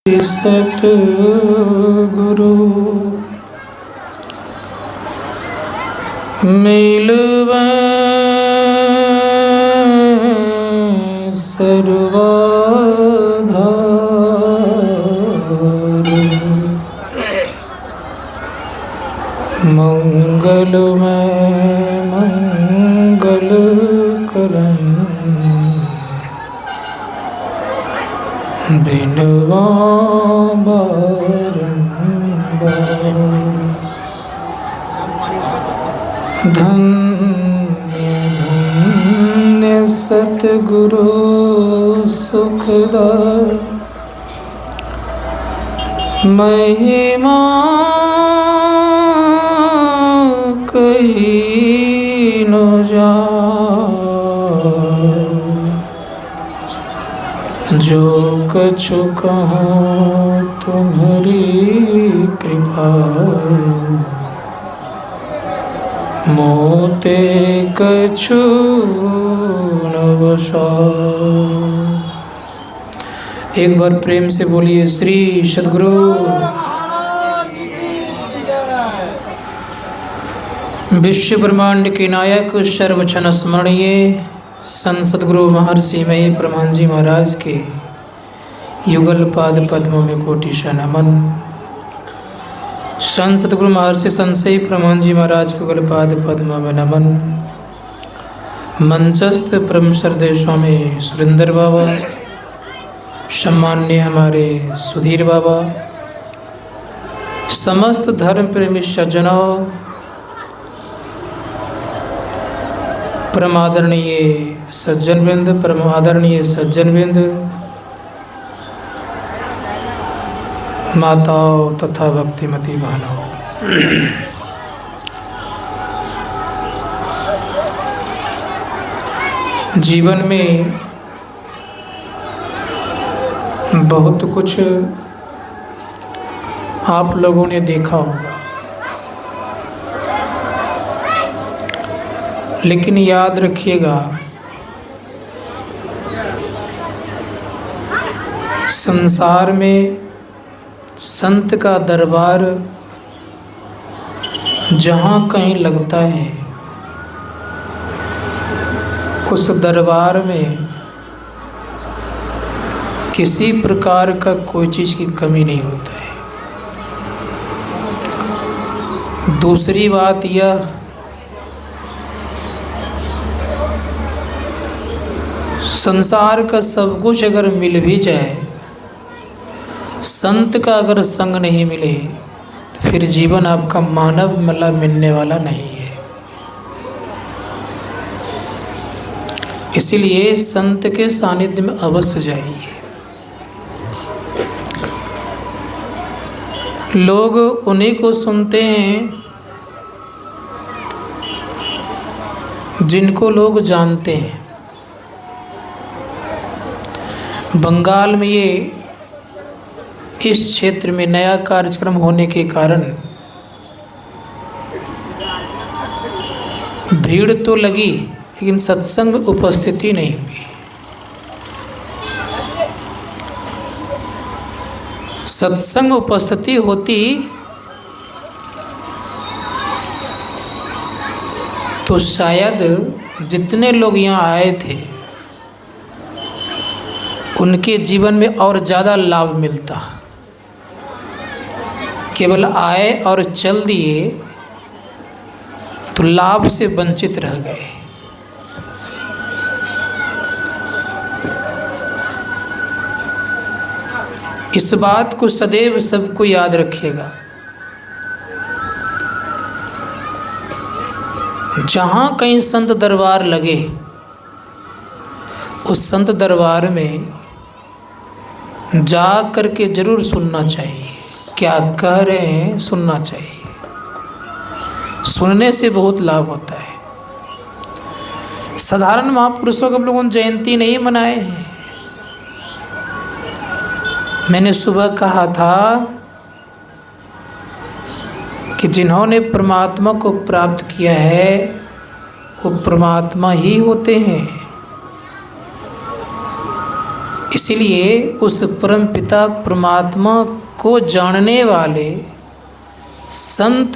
सतगुरु मिलबै सर्वाधार मंगलमय मंगल करन बिनवा बारंबार। धन्य धन्य सतगुरु सुखदा महिमा कही न जाए। जो कछु कहूँ तुम्हारी कृपा मोते कछु न बसाए। एक बार प्रेम से बोलिए श्री सद्गुरु। विश्व ब्रह्मांड के नायक सर्वक्षण स्मरणीय संत सद्गुरु महर्षि मई परमान जी महाराज के युगल पाद पद्मों में कोटिशा नमन। संत सद्गुरु महर्षि संशयी परमान जी महाराज के युगल पाद पद्मों में नमन। मंचस्थ परम श्रद्धेय स्वामी सुरेंद्र बाबा, सम्मान्य हमारे सुधीर बाबा, समस्त धर्म प्रेमी सज्जनों, परमादरणीय सज्जनवृंद, परमादरणीय सज्जनवृंद, माताओं तथा भक्तिमती बहनों, जीवन में बहुत कुछ आप लोगों ने देखा होगा, लेकिन याद रखिएगा संसार में संत का दरबार जहाँ कहीं लगता है, उस दरबार में किसी प्रकार का कोई चीज़ की कमी नहीं होता है। दूसरी बात यह, संसार का सब कुछ अगर मिल भी जाए, संत का अगर संग नहीं मिले तो फिर जीवन आपका मानव मला मिलने वाला नहीं है। इसीलिए संत के सानिध्य में अवश्य जाइए। लोग उन्हीं को सुनते हैं जिनको लोग जानते हैं। बंगाल में ये इस क्षेत्र में नया कार्यक्रम होने के कारण भीड़ तो लगी, लेकिन सत्संग उपस्थिति नहीं हुई। सत्संग उपस्थिति होती तो शायद जितने लोग यहाँ आए थे उनके जीवन में और ज़्यादा लाभ मिलता। केवल आए और चल दिए तो लाभ से वंचित रह गए। इस बात को सदैव सबको याद रखिएगा। जहाँ कहीं संत दरबार लगे, उस संत दरबार में जा कर के जरूर सुनना चाहिए। क्या कह रहे हैं सुनना चाहिए। सुनने से बहुत लाभ होता है। साधारण महापुरुषों को हम लोगों ने जयंती नहीं मनाए हैं। मैंने सुबह कहा था कि जिन्होंने परमात्मा को प्राप्त किया है वो परमात्मा ही होते हैं। इसीलिए उस परम पिता परमात्मा को जानने वाले संत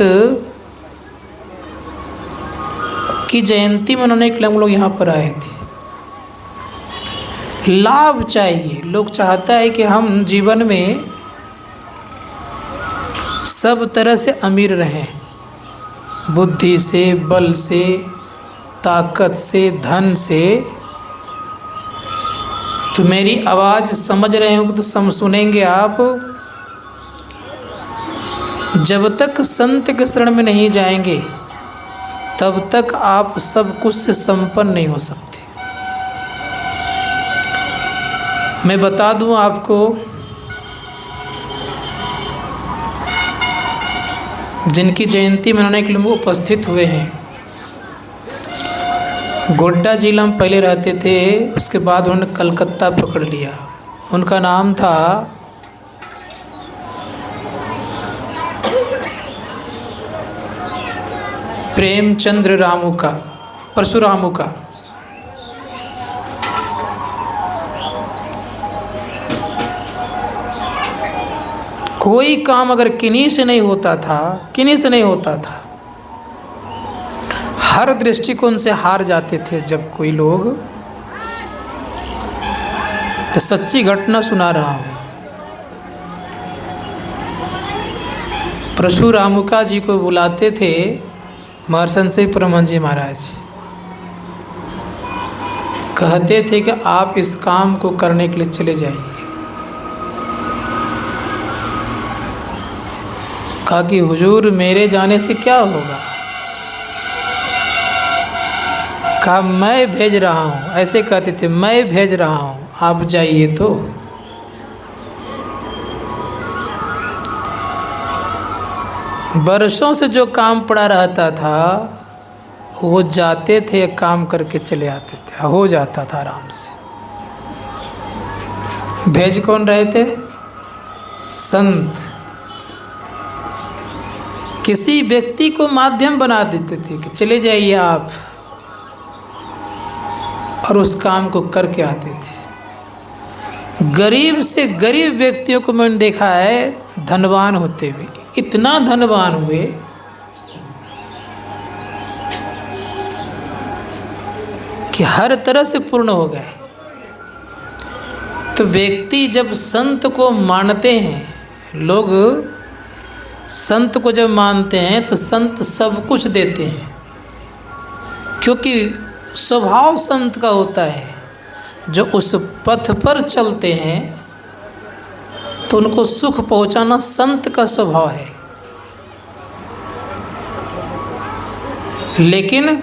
की जयंती मनाने के लिए हम लोग यहाँ पर आए थे। लाभ चाहिए, लोग चाहता है कि हम जीवन में सब तरह से अमीर रहें, बुद्धि से, बल से, ताकत से, धन से। तो मेरी आवाज़ समझ रहे हो तो सुनेंगे आप। जब तक संत के शरण में नहीं जाएंगे तब तक आप सब कुछ से संपन्न नहीं हो सकते। मैं बता दूं आपको, जिनकी जयंती मनाने के लिए वो उपस्थित हुए हैं, गोड्डा जिला में पहले रहते थे, उसके बाद उन्होंने कलकत्ता पकड़ लिया। उनका नाम था प्रेमचंद्र रामुका, परशुरामू का। कोई काम अगर किन्हीं से नहीं होता था, हर दृष्टिकोण से हार जाते थे। जब कोई लोग, तो सच्ची घटना सुना रहा हूँ, परशुरामुका जी को बुलाते थे महर्षि परमहंस जी महाराज, कहते थे कि आप इस काम को करने के लिए चले जाइए। कहा कि हुजूर मेरे जाने से क्या होगा? कहा मैं भेज रहा हूँ, ऐसे कहते थे, मैं भेज रहा हूँ, आप जाइए। तो वर्षों से जो काम पड़ा रहता था वो जाते थे, काम करके चले आते थे, हो जाता था आराम से। भेज कौन रहे थे? संत। किसी व्यक्ति को माध्यम बना देते थे कि चले जाइए आप, और उस काम को करके आते थे। गरीब से गरीब व्यक्तियों को मैंने देखा है धनवान होते हुए, इतना धनवान हुए कि हर तरह से पूर्ण हो गए। तो व्यक्ति जब संत को मानते हैं, लोग संत को जब मानते हैं तो संत सब कुछ देते हैं, क्योंकि स्वभाव संत का होता है। जो उस पथ पर चलते हैं तो उनको सुख पहुंचाना संत का स्वभाव है। लेकिन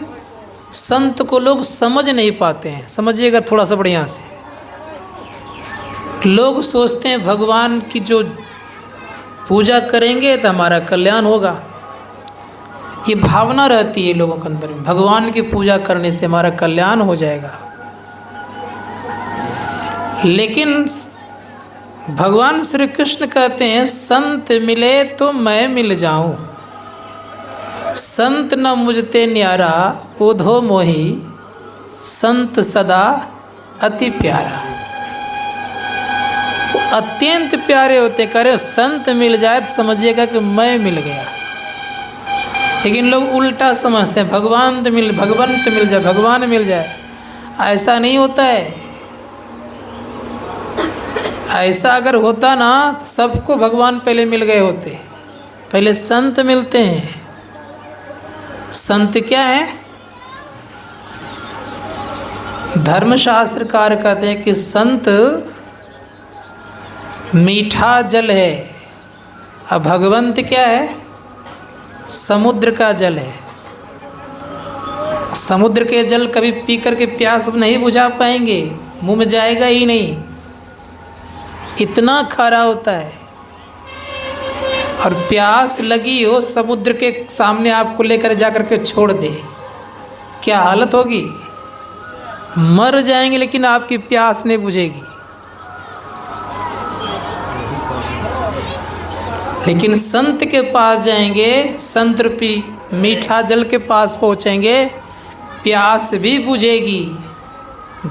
संत को लोग समझ नहीं पाते हैं। समझिएगा थोड़ा सा बढ़िया से। लोग सोचते हैं भगवान की जो पूजा करेंगे तो हमारा कल्याण होगा। ये भावना रहती है लोगों के अंदर में, भगवान की पूजा करने से हमारा कल्याण हो जाएगा। लेकिन भगवान श्री कृष्ण कहते हैं संत मिले तो मैं मिल जाऊं, संत न मुझते न्यारा ओधो मोही, संत सदा अति प्यारा। वो अत्यंत प्यारे होते। कह रहे संत मिल जाए तो समझिएगा कि मैं मिल गया। लेकिन लोग उल्टा समझते हैं, भगवान तो मिल जाए, भगवान मिल जाए। ऐसा नहीं होता है। ऐसा अगर होता ना तो सबको भगवान पहले मिल गए होते। पहले संत मिलते हैं। संत क्या है? धर्मशास्त्रकार कहते हैं कि संत मीठा जल है, और भगवंत क्या है? समुद्र का जल है। समुद्र के जल कभी पी करके प्यास नहीं बुझा पाएंगे, मुंह में जाएगा ही नहीं, इतना खारा होता है। और प्यास लगी हो, समुद्र के सामने आपको लेकर जाकर के छोड़ दे, क्या हालत होगी? मर जाएंगे, लेकिन आपकी प्यास नहीं बुझेगी। लेकिन संत के पास जाएंगे, संत रूपी मीठा जल के पास पहुँचेंगे, प्यास भी बुझेगी,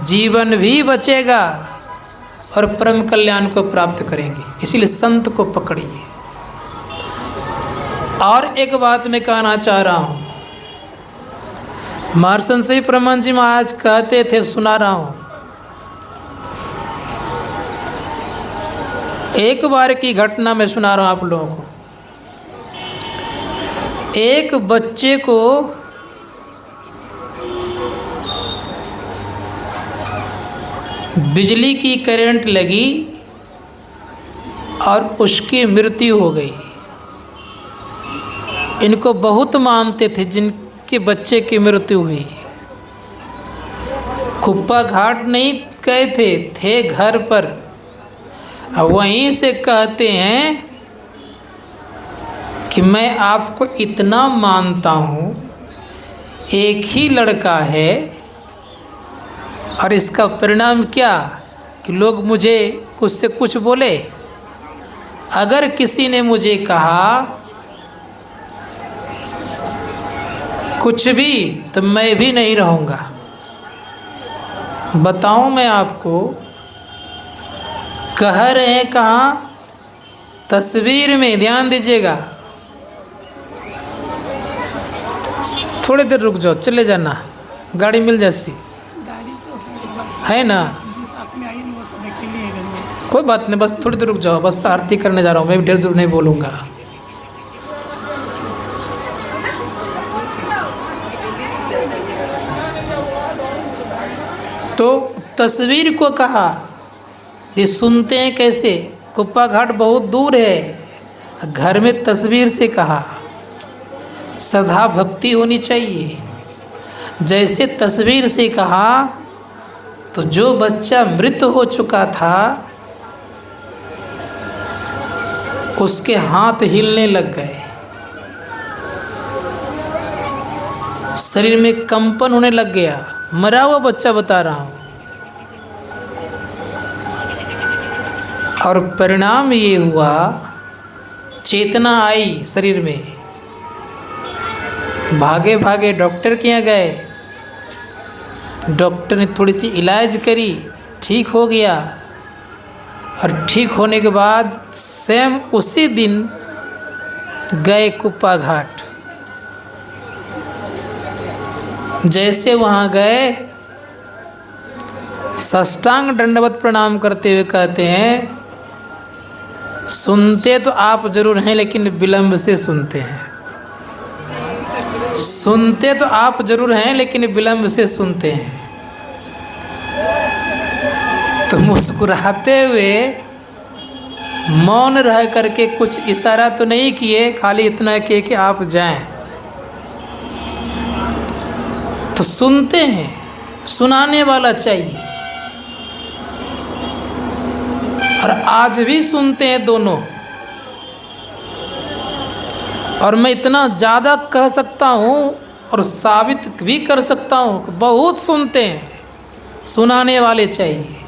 जीवन भी बचेगा, और परम कल्याण को प्राप्त करेंगे। इसीलिए संत को पकड़िए। और एक बात मैं कहना चाह रहा हूँ, महर्षि संत परमानंद जी महाराज कहते थे, सुना रहा हूँ, एक बार की घटना मैं सुना रहा हूँ आप लोगों को। एक बच्चे को बिजली की करंट लगी और उसकी मृत्यु हो गई। इनको बहुत मानते थे जिनके बच्चे की मृत्यु हुई। कुप्पा घाट नहीं गए थे घर पर। अब वहीं से कहते हैं कि मैं आपको इतना मानता हूँ, एक ही लड़का है और इसका परिणाम क्या कि लोग मुझे कुछ से कुछ बोले। अगर किसी ने मुझे कहा कुछ भी तो मैं भी नहीं रहूँगा। बताऊँ मैं आपको, कह रहे हैं कहाँ, तस्वीर में, ध्यान दीजिएगा। थोड़ी देर रुक जाओ, चले जाना, गाड़ी मिल जैसी है ना। कोई बात नहीं, बस थोड़ी देर रुक जाओ, बस आरती करने जा रहा हूँ मैं, भी ढेर दूर नहीं बोलूँगा। तो तस्वीर को कहा, ये सुनते हैं कैसे, कुप्पा घाट बहुत दूर है, घर में तस्वीर से कहा। श्रद्धा भक्ति होनी चाहिए। जैसे तस्वीर से कहा तो जो बच्चा मृत हो चुका था उसके हाथ हिलने लग गए, शरीर में कंपन होने लग गया। मरा हुआ बच्चा बता रहा हूँ। और परिणाम ये हुआ, चेतना आई शरीर में। भागे भागे डॉक्टर के यहाँ गए, डॉक्टर ने थोड़ी सी इलाज करी, ठीक हो गया। और ठीक होने के बाद सेम उसी दिन गए कुप्पा घाट। जैसे वहाँ गए, साष्टांग दंडवत प्रणाम करते हुए कहते हैं, सुनते तो आप जरूर हैं लेकिन विलंब से सुनते हैं। सुनते तो आप जरूर हैं लेकिन विलंब से सुनते हैं। तो मुस्कुराते हुए मौन रह करके कुछ इशारा तो नहीं किए, खाली इतना किए कि आप जाएं। तो सुनते हैं, सुनाने वाला चाहिए। और आज भी सुनते हैं दोनों। और मैं इतना ज़्यादा कह सकता हूँ और साबित भी कर सकता हूँ कि बहुत सुनते हैं, सुनाने वाले चाहिए।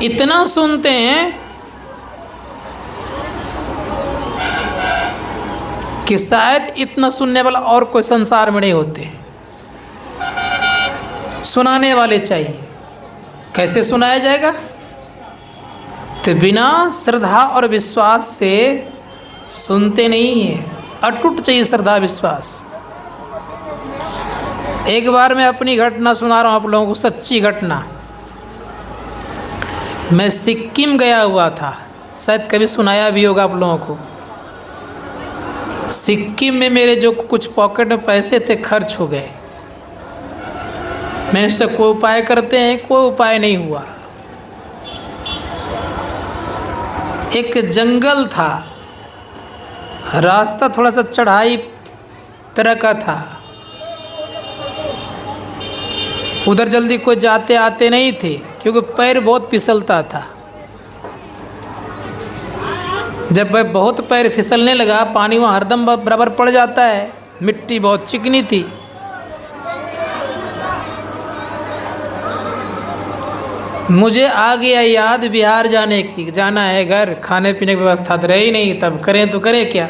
इतना सुनते हैं कि शायद इतना सुनने वाला और कोई संसार में नहीं होते। सुनाने वाले चाहिए। कैसे सुनाया जाएगा? तो बिना श्रद्धा और विश्वास से सुनते नहीं हैं। अटूट चाहिए श्रद्धा विश्वास। एक बार मैं अपनी घटना सुना रहा हूँ आप लोगों को, सच्ची घटना। मैं सिक्किम गया हुआ था, शायद कभी सुनाया भी होगा आप लोगों को। सिक्किम में मेरे जो कुछ पॉकेट में पैसे थे खर्च हो गए। मैंने उससे कोई उपाय करते हैं, कोई उपाय नहीं हुआ। एक जंगल था, रास्ता थोड़ा सा चढ़ाई तरह का था, उधर जल्दी कोई जाते आते नहीं थे क्योंकि पैर बहुत फिसलता था। जब वह बहुत पैर फिसलने लगा, पानी वहाँ हरदम बराबर पड़ जाता है, मिट्टी बहुत चिकनी थी। मुझे आ गया याद बिहार जाने की, जाना है घर, खाने पीने की व्यवस्था तो रही नहीं, तब करें तो करें क्या।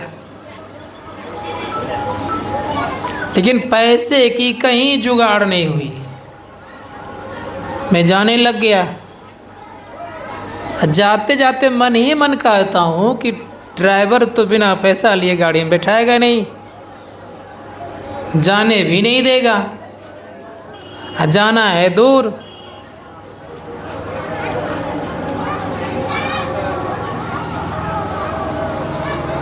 लेकिन पैसे की कहीं जुगाड़ नहीं हुई। मैं जाने लग गया। जाते जाते मन ही मन कहता हूँ कि ड्राइवर तो बिना पैसा लिए गाड़ी में बैठाएगा नहीं, जाने भी नहीं देगा, जाना है दूर।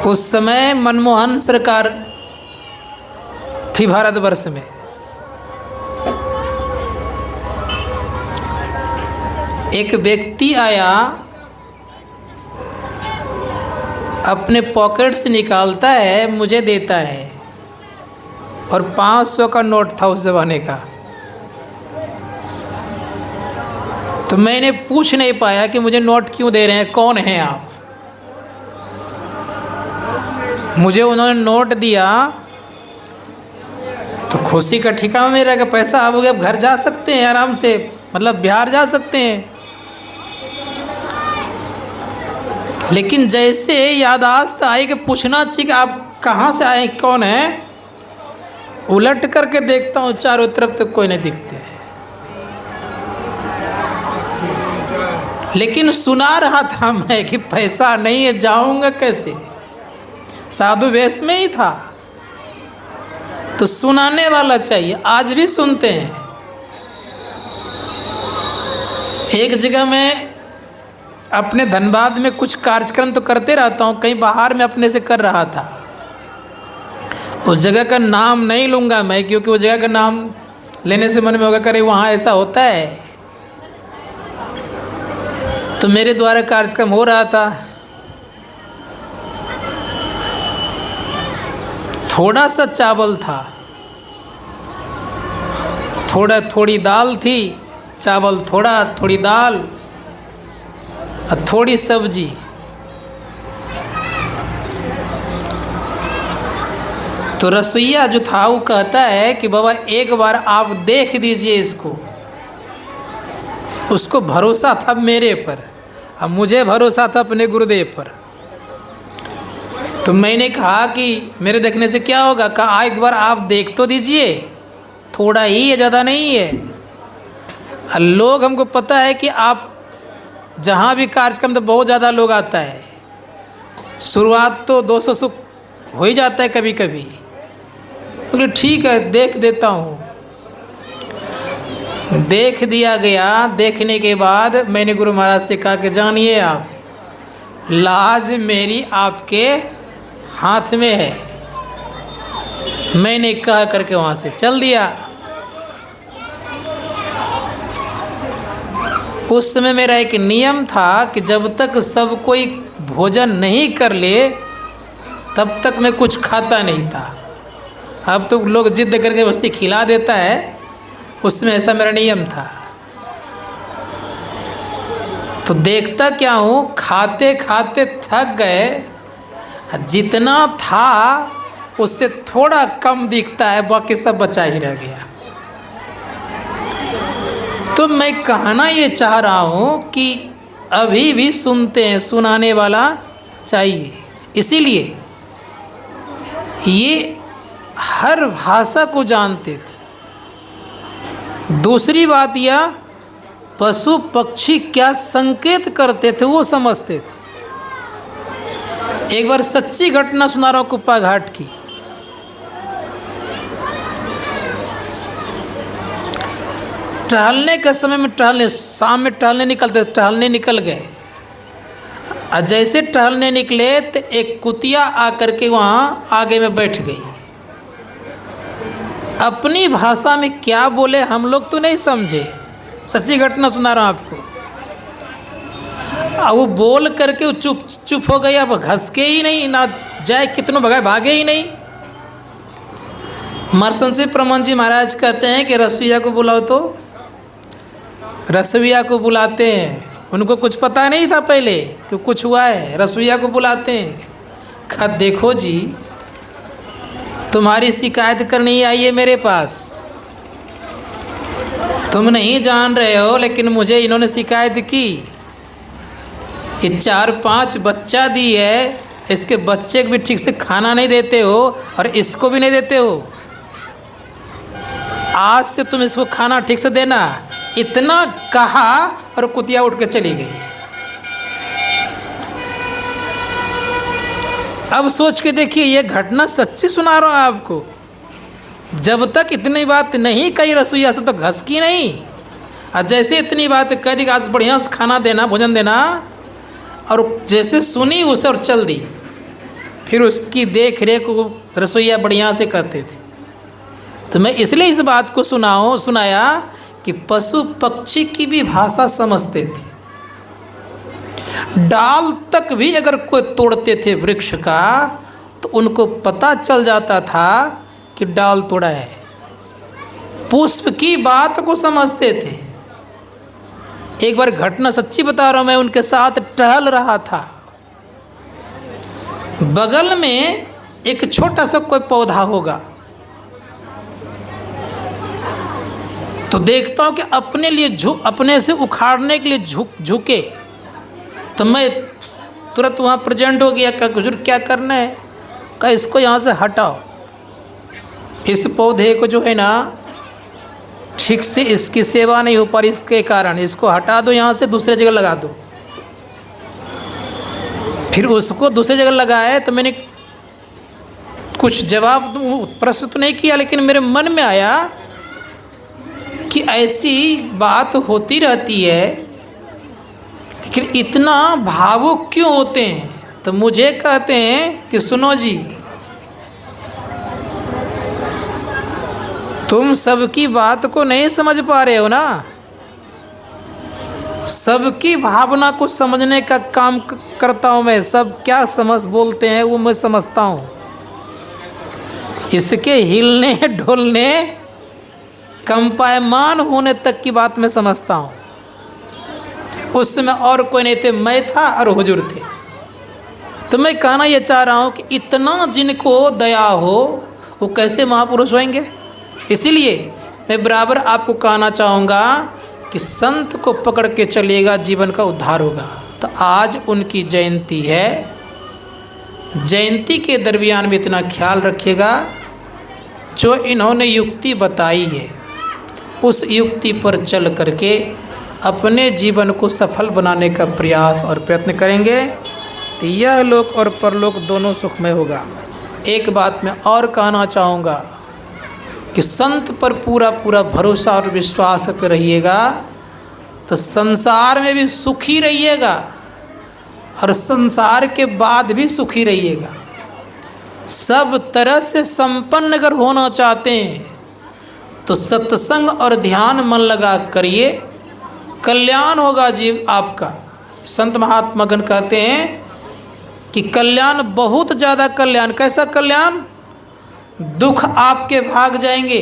उस समय मनमोहन सरकार थी भारतवर्ष में। एक व्यक्ति आया, अपने पॉकेट से निकालता है, मुझे देता है, और 500 का नोट था उस ज़माने का। तो मैंने पूछ नहीं पाया कि मुझे नोट क्यों दे रहे हैं, कौन हैं आप। मुझे उन्होंने नोट दिया तो खुशी का ठिकाना नहीं रहेगा। पैसा आ गया, अब घर जा सकते हैं आराम से, मतलब बिहार जा सकते हैं। लेकिन जैसे याददाश्त आई कि पूछना चाहिए कि आप कहाँ से आए, कौन हैं, उलट करके देखता हूँ चारों तरफ तो कोई नहीं दिखते हैं। लेकिन सुना रहा था मैं कि पैसा नहीं है, जाऊँगा कैसे, साधु वेश में ही था। तो सुनाने वाला चाहिए, आज भी सुनते हैं। एक जगह मैं अपने धनबाद में कुछ कार्यक्रम तो करते रहता हूँ, कहीं बाहर में अपने से कर रहा था। उस जगह का नाम नहीं लूँगा मैं, क्योंकि उस जगह का नाम लेने से मन में होगा करे वहाँ ऐसा होता है। तो मेरे द्वारा कार्यक्रम हो रहा था, थोड़ा सा चावल था, थोड़ी दाल थी, चावल थोड़ा, थोड़ी दाल और थोड़ी सब्जी। तो रसोइया जो था वो कहता है कि बाबा एक बार आप देख दीजिए इसको। उसको भरोसा था मेरे पर, अब मुझे भरोसा था अपने गुरुदेव पर। तो मैंने कहा कि मेरे देखने से क्या होगा, कहा एक बार आप देख तो दीजिए, थोड़ा ही है, ज़्यादा नहीं है। लोग, हमको पता है कि आप जहाँ भी कार्यक्रम तो बहुत ज़्यादा लोग आता है, शुरुआत तो 200 से हो ही जाता है कभी कभी। बोले ठीक है देख देता हूँ। देख दिया गया। देखने के बाद मैंने गुरु महाराज से कहा कि जानिए आप, लाज मेरी आपके हाथ में है। मैंने कह करके वहाँ से चल दिया। उस समय मेरा एक नियम था कि जब तक सब कोई भोजन नहीं कर ले तब तक मैं कुछ खाता नहीं था। अब तो लोग जिद करके बस्ती खिला देता है, उसमें ऐसा मेरा नियम था। तो देखता क्या हूँ, खाते खाते थक गए, जितना था उससे थोड़ा कम दिखता है, बाकी सब बचा ही रह गया। तो मैं कहना ये चाह रहा हूँ कि अभी भी सुनते हैं, सुनाने वाला चाहिए। इसीलिए ये हर भाषा को जानते थे। दूसरी बात यह, पशु पक्षी क्या संकेत करते थे वो समझते थे। एक बार सच्ची घटना सुना रहा हूँ कुप्पा घाट की। टहलने के समय में, शाम में टहलने निकल गए। और जैसे टहलने निकले तो एक कुतिया आकर के वहाँ आगे में बैठ गई। अपनी भाषा में क्या बोले हम लोग तो नहीं समझे, सच्ची घटना सुना रहा हूँ आपको। अब वो बोल करके वो चुप हो गई। अब घसके ही नहीं, ना जाए कितनों भगाए, भागे ही नहीं। मरसंसी प्रमन जी महाराज कहते हैं कि रसोइया को बुलाओ, तो रसोइया को बुलाते हैं। उनको कुछ पता नहीं था पहले कि कुछ हुआ है, रसोइया को बुलाते हैं। खत देखो जी, तुम्हारी शिकायत करनी आई है मेरे पास। तुम नहीं जान रहे हो, लेकिन मुझे इन्होंने शिकायत की। ये 4-5 बच्चा दी है, इसके बच्चे को भी ठीक से खाना नहीं देते हो और इसको भी नहीं देते हो। आज से तुम इसको खाना ठीक से देना, इतना कहा और कुतिया उठ के चली गई। अब सोच के देखिए, ये घटना सच्ची सुना रहा हूँ आपको। जब तक इतनी बात नहीं कही रसोईया से तो घसकी नहीं, और जैसे इतनी बात कह दी आज बढ़िया से खाना देना, भोजन देना, और जैसे सुनी उसे और चल दी। फिर उसकी देख रेख रसोईया बढ़िया से करते थे। तो मैं इसलिए इस बात को सुनाया कि पशु पक्षी की भी भाषा समझते थे। डाल तक भी अगर कोई तोड़ते थे वृक्ष का तो उनको पता चल जाता था कि डाल तोड़ा है। पुष्प की बात को समझते थे। एक बार घटना सच्ची बता रहा हूं, मैं उनके साथ टहल रहा था। बगल में एक छोटा सा कोई पौधा होगा, तो देखता हूं कि अपने से उखाड़ने के लिए झुके। तो मैं तुरंत वहाँ प्रेजेंट हो गया। क्या हुजूर क्या करना है? कहा इसको यहाँ से हटाओ, इस पौधे को जो है ना ठीक से इसकी सेवा नहीं हो पा रही, इसके कारण इसको हटा दो, यहाँ से दूसरे जगह लगा दो। फिर उसको दूसरी जगह लगाया तो मैंने कुछ जवाब प्रश्न तो नहीं किया, लेकिन मेरे मन में आया कि ऐसी बात होती रहती है, लेकिन इतना भावुक क्यों होते हैं? तो मुझे कहते हैं कि सुनो जी, तुम सबकी बात को नहीं समझ पा रहे हो ना। सबकी भावना को समझने का काम करता हूँ मैं। सब क्या बोलते हैं वो मैं समझता हूँ। इसके हिलने डोलने कंपायमान होने तक की बात मैं समझता हूँ। उस समय और कोई नहीं थे, मैं था और हुजूर थे। तो मैं कहना ये चाह रहा हूँ कि इतना जिनको दया हो वो कैसे महापुरुष होंगे। इसीलिए मैं बराबर आपको कहना चाहूँगा कि संत को पकड़ के चलिएगा, जीवन का उद्धार होगा। तो आज उनकी जयंती है। जयंती के दरमियान में इतना ख्याल रखिएगा, जो इन्होंने युक्ति बताई है उस युक्ति पर चल करके अपने जीवन को सफल बनाने का प्रयास और प्रयत्न करेंगे तो यह लोक और परलोक दोनों सुखमय होगा। एक बात मैं और कहना चाहूँगा कि संत पर पूरा पूरा भरोसा और विश्वास करके रहिएगा तो संसार में भी सुखी रहिएगा और संसार के बाद भी सुखी रहिएगा। सब तरह से संपन्न अगर होना चाहते हैं तो सत्संग और ध्यान मन लगा करिए, कल्याण होगा जीव आपका। संत महात्मागण कहते हैं कि कल्याण, बहुत ज़्यादा कल्याण। कैसा कल्याण? दुख आपके भाग जाएंगे,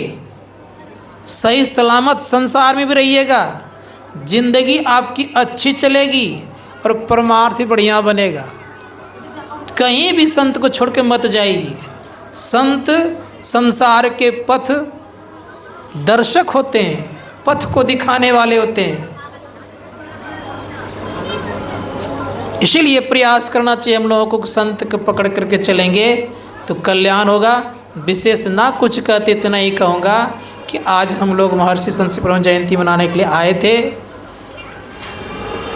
सही सलामत संसार में भी रहिएगा, जिंदगी आपकी अच्छी चलेगी और परमार्थ भी बढ़िया बनेगा। कहीं भी संत को छोड़ के मत जाइए। संत संसार के पथ दर्शक होते हैं, पथ को दिखाने वाले होते हैं। इसीलिए प्रयास करना चाहिए हम लोगों को, संत को पकड़ करके चलेंगे तो कल्याण होगा। विशेष ना कुछ कहते, इतना ही कहूँगा कि आज हम लोग महर्षि संत सिपाही जयंती मनाने के लिए आए थे।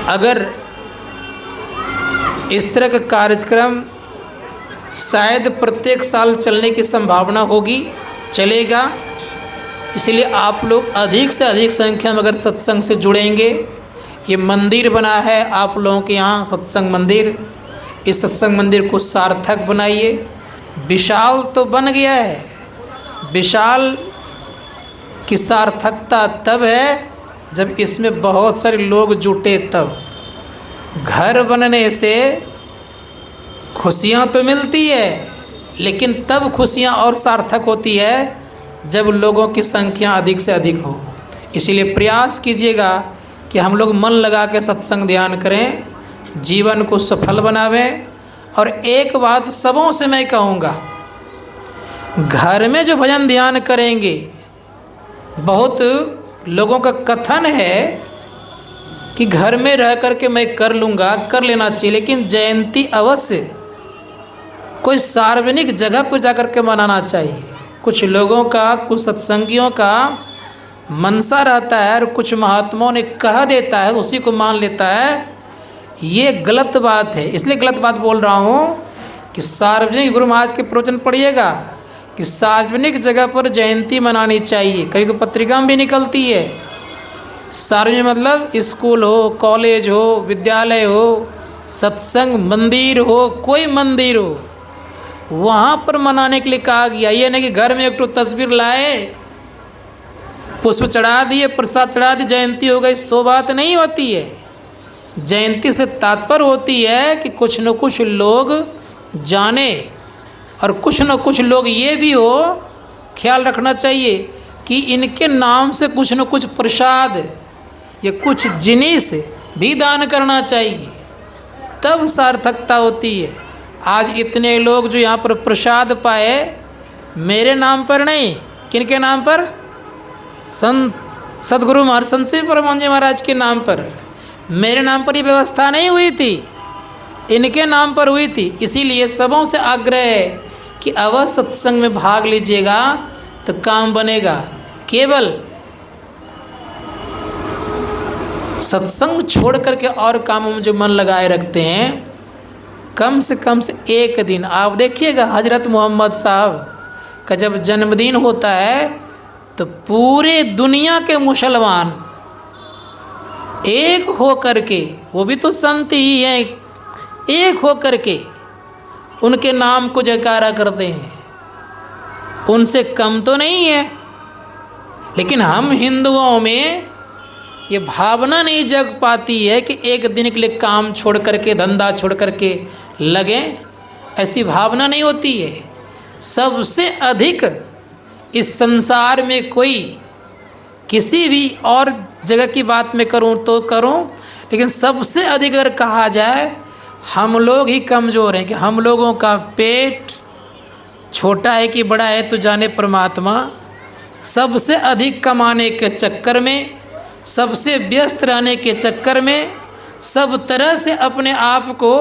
अगर इस तरह का कार्यक्रम शायद प्रत्येक साल चलने की संभावना होगी, चलेगा। इसलिए आप लोग अधिक से अधिक संख्या में अगर सत्संग से जुड़ेंगे, ये मंदिर बना है आप लोगों के यहाँ सत्संग मंदिर, इस सत्संग मंदिर को सार्थक बनाइए। विशाल तो बन गया है, विशाल की सार्थकता तब है जब इसमें बहुत सारे लोग जुटे तब। घर बनने से खुशियाँ तो मिलती है, लेकिन तब खुशियाँ और सार्थक होती है जब लोगों की संख्या अधिक से अधिक हो। इसीलिए प्रयास कीजिएगा कि हम लोग मन लगा के सत्संग ध्यान करें, जीवन को सफल बनावें। और एक बात सबों से मैं कहूँगा, घर में जो भजन ध्यान करेंगे, बहुत लोगों का कथन है कि घर में रह कर के मैं कर लूँगा, कर लेना चाहिए, लेकिन जयंती अवश्य कोई सार्वजनिक जगह पर जा कर के मनाना चाहिए। कुछ लोगों का, कुछ सत्संगियों का मनसा रहता है और कुछ महात्माओं ने कह देता है उसी को मान लेता है, ये गलत बात है। इसलिए गलत बात बोल रहा हूँ कि सार्वजनिक, गुरु महाराज के प्रवचन पढ़िएगा कि सार्वजनिक जगह पर जयंती मनानी चाहिए। कई को पत्रिका में भी निकलती है। सार्वजनिक मतलब स्कूल हो, कॉलेज हो, विद्यालय हो, सत्संग मंदिर हो, कोई मंदिर हो, वहाँ पर मनाने के लिए कहा गया। ये नहीं कि घर में एक तो तस्वीर लाए, पुष्प चढ़ा दिए, प्रसाद चढ़ा दिए, जयंती हो गई, सो बात नहीं होती है। जयंती से तात्पर्य होती है कि कुछ न कुछ लोग जाने और कुछ न कुछ लोग ये भी हो, ख्याल रखना चाहिए कि इनके नाम से कुछ न कुछ प्रसाद या कुछ जिनिस भी दान करना चाहिए, तब सार्थकता होती है। आज इतने लोग जो यहाँ पर प्रसाद पाए, मेरे नाम पर नहीं, किनके नाम पर? संत सदगुरु महर्षि परमहंस जी महाराज के नाम पर। मेरे नाम पर ये व्यवस्था नहीं हुई थी, इनके नाम पर हुई थी। इसीलिए सबों से आग्रह है कि अवश्य सत्संग में भाग लीजिएगा तो काम बनेगा। केवल सत्संग छोड़ करके और कामों में जो मन लगाए रखते हैं, कम से एक दिन आप देखिएगा, हजरत मोहम्मद साहब का जब जन्मदिन होता है तो पूरे दुनिया के मुसलमान एक हो करके, वो भी तो संत ही हैं, एक हो करके उनके नाम को जयकारा करते हैं। उनसे कम तो नहीं है, लेकिन हम हिंदुओं में ये भावना नहीं जग पाती है कि एक दिन के लिए काम छोड़ करके, धंधा छोड़ करके लगें। ऐसी भावना नहीं होती है। सबसे अधिक इस संसार में कोई किसी भी और जगह की बात में करूं तो करूं, लेकिन सबसे अधिक अगर कहा जाए, हम लोग ही कमज़ोर हैं कि हम लोगों का पेट छोटा है कि बड़ा है तो जाने परमात्मा। सबसे अधिक कमाने के चक्कर में, सबसे व्यस्त रहने के चक्कर में, सब तरह से अपने आप को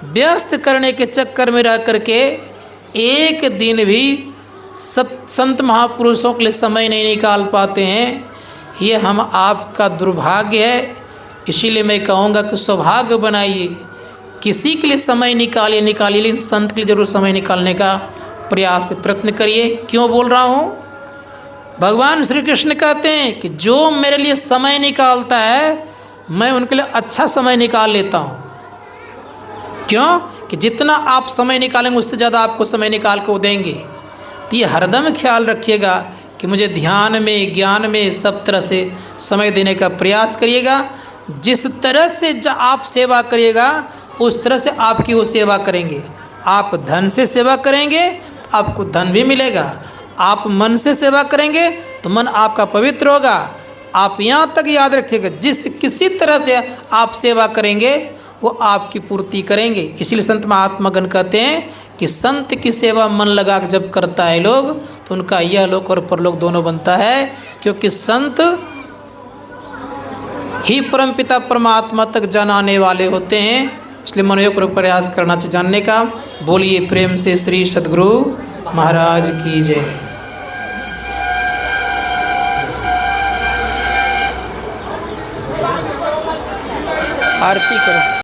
व्यस्त करने के चक्कर में रह करके एक दिन भी संत महापुरुषों के लिए समय नहीं निकाल पाते हैं। ये हम आपका दुर्भाग्य है। इसीलिए मैं कहूँगा कि सौभाग्य बनाइए, किसी के लिए समय निकालिए, लेकिन संत के लिए जरूर समय निकालने का प्रयास, प्रयत्न करिए। क्यों बोल रहा हूँ? भगवान श्री कृष्ण कहते हैं कि जो मेरे लिए समय निकालता है, मैं उनके लिए अच्छा समय निकाल लेता हूँ। क्यों? कि जितना आप समय निकालेंगे उससे ज़्यादा आपको समय निकाल कर देंगे। तो ये हरदम ख्याल रखिएगा कि मुझे ध्यान में, ज्ञान में सब तरह से समय देने का प्रयास करिएगा। जिस तरह से आप सेवा करिएगा उस तरह से आपकी वो सेवा करेंगे। आप धन से सेवा करेंगे तो आपको धन भी मिलेगा। आप मन से सेवा करेंगे तो मन आपका पवित्र होगा। आप यहाँ तक याद रखिएगा, किसी तरह से आप सेवा करेंगे वो आपकी पूर्ति करेंगे। इसीलिए संत महात्मागण कहते हैं कि संत की सेवा मन लगा के जब करता है लोग, तो उनका यह लोक और परलोक दोनों बनता है। क्योंकि संत ही परमपिता परमात्मा तक जाने वाले होते हैं। इसलिए मनोयोग प्रयास करना चाहिए जानने का। बोलिए प्रेम से श्री सद्गुरु महाराज की जय। आरती करो।